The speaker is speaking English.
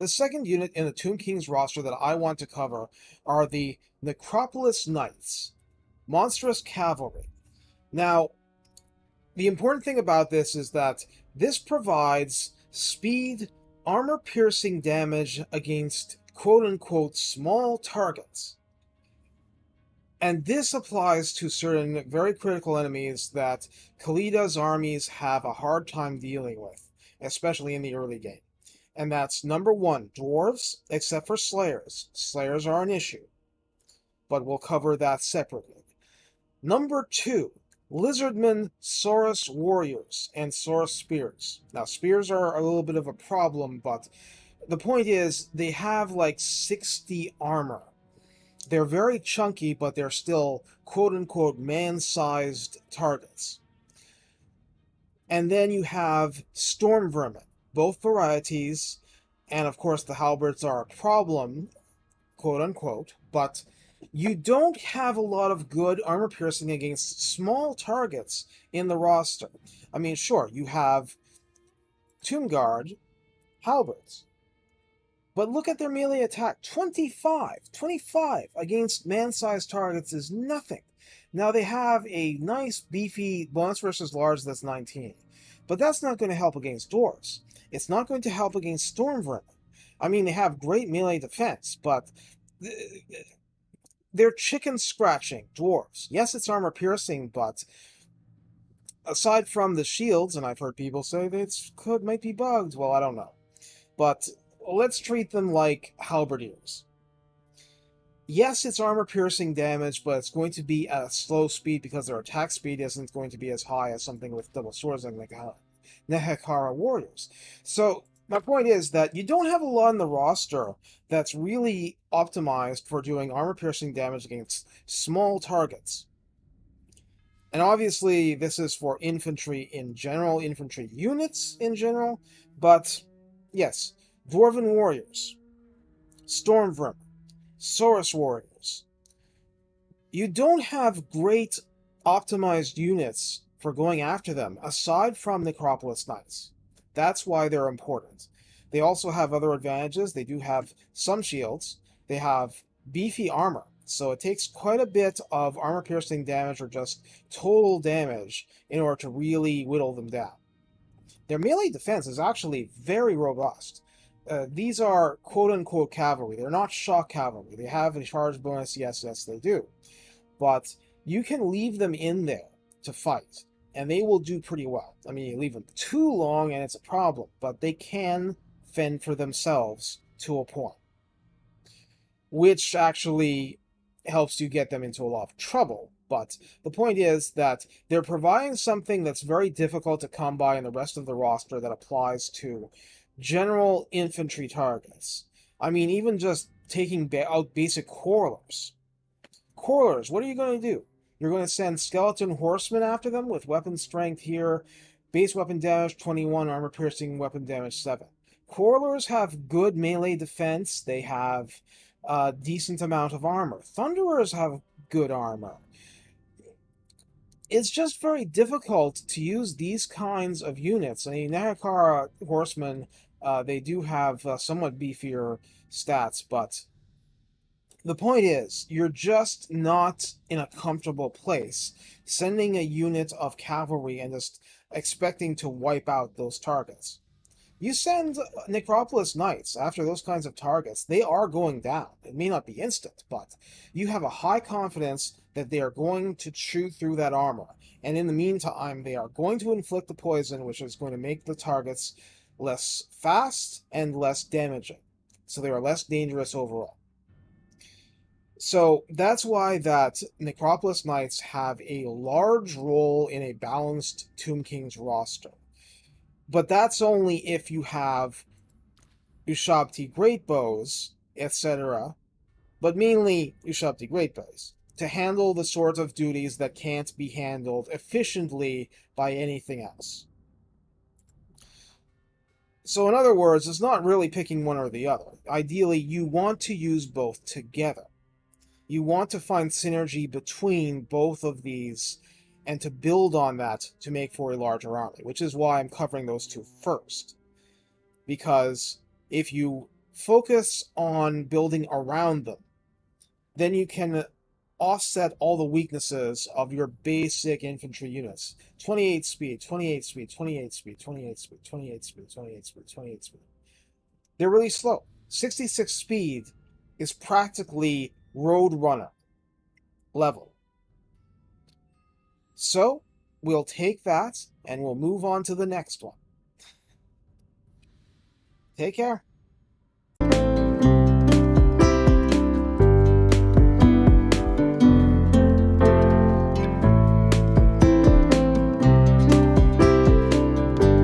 The second unit in the Tomb King's roster that I want to cover are the Necropolis Knights, monstrous cavalry. Now, the important thing about this is that this provides speed, armor-piercing damage against quote-unquote small targets. And this applies to certain very critical enemies that Khalida's armies have a hard time dealing with, especially in the early game. And that's number one, dwarves, except for slayers. Slayers are an issue, but we'll cover that separately. Number two, lizardmen, Saurus warriors, and Saurus spears. Now, spears are a little bit of a problem, but the point is they have like 60 armor. They're very chunky, but they're still quote-unquote man-sized targets. And then you have storm vermin, both varieties, and of course the halberds are a problem, quote-unquote, but you don't have a lot of good armor piercing against small targets in the roster. I mean, sure, you have Tomb Guard, halberds, but look at their melee attack. 25 against man-sized targets is nothing. Now they have a nice beefy bonus versus large that's 19. But that's not going to help against dwarves. It's not going to help against storm vermin. I mean, they have great melee defense, but they're chicken scratching dwarves. Yes, it's armor piercing, but aside from the shields, and I've heard people say that might be bugged. Well, I don't know. But let's treat them like halberdiers. Yes, it's armor-piercing damage, but it's going to be at a slow speed because their attack speed isn't going to be as high as something with double swords like Nehekara warriors. So, my point is that you don't have a lot in the roster that's really optimized for doing armor-piercing damage against small targets. And obviously, this is for infantry in general, infantry units in general, but yes, Dwarven warriors, storm vermin, Saurus warriors. You don't have great optimized units for going after them, aside from Necropolis Knights. That's why they're important. They also have other advantages. They do have some shields. They have beefy armor, so it takes quite a bit of armor-piercing damage or just total damage in order to really whittle them down. Their melee defense is actually very robust. These are quote-unquote cavalry. They're not shock cavalry. They have a charge bonus, yes, they do. But you can leave them in there to fight, and they will do pretty well. I mean, you leave them too long and it's a problem, but they can fend for themselves to a point, which actually helps you get them into a lot of trouble. But the point is that they're providing something that's very difficult to come by in the rest of the roster that applies to general infantry targets. I mean, even just taking out basic quarrelers. Quarrelers, what are you going to do? You're going to send skeleton horsemen after them with weapon strength here, base weapon damage 21, armor piercing weapon damage 7. Quarrelers have good melee defense. They have a decent amount of armor. Thunderers have good armor. It's just very difficult to use these kinds of units. I mean, Nehekara horsemen, they do have somewhat beefier stats, but the point is, you're just not in a comfortable place sending a unit of cavalry and just expecting to wipe out those targets. You send Necropolis Knights after those kinds of targets, they are going down. It may not be instant, but you have a high confidence that they are going to chew through that armor. And in the meantime, they are going to inflict the poison, which is going to make the targets less fast and less damaging. So they are less dangerous overall. So that's why that Necropolis Knights have a large role in a balanced Tomb King's roster. But that's only if you have Ushabti Greatbows, etc., but mainly Ushabti Greatbows, to handle the sort of duties that can't be handled efficiently by anything else. So in other words, it's not really picking one or the other. Ideally, you want to use both together. You want to find synergy between both of these and to build on that to make for a larger army, which is why I'm covering those two first. Because if you focus on building around them. Then you can offset all the weaknesses of your basic infantry units. 28 speed, 28 speed, 28 speed, 28 speed, 28 speed, 28 speed, 28 speed. They're really slow. 66 speed is practically Roadrunner level. So we'll take that and we'll move on to the next one. Take care.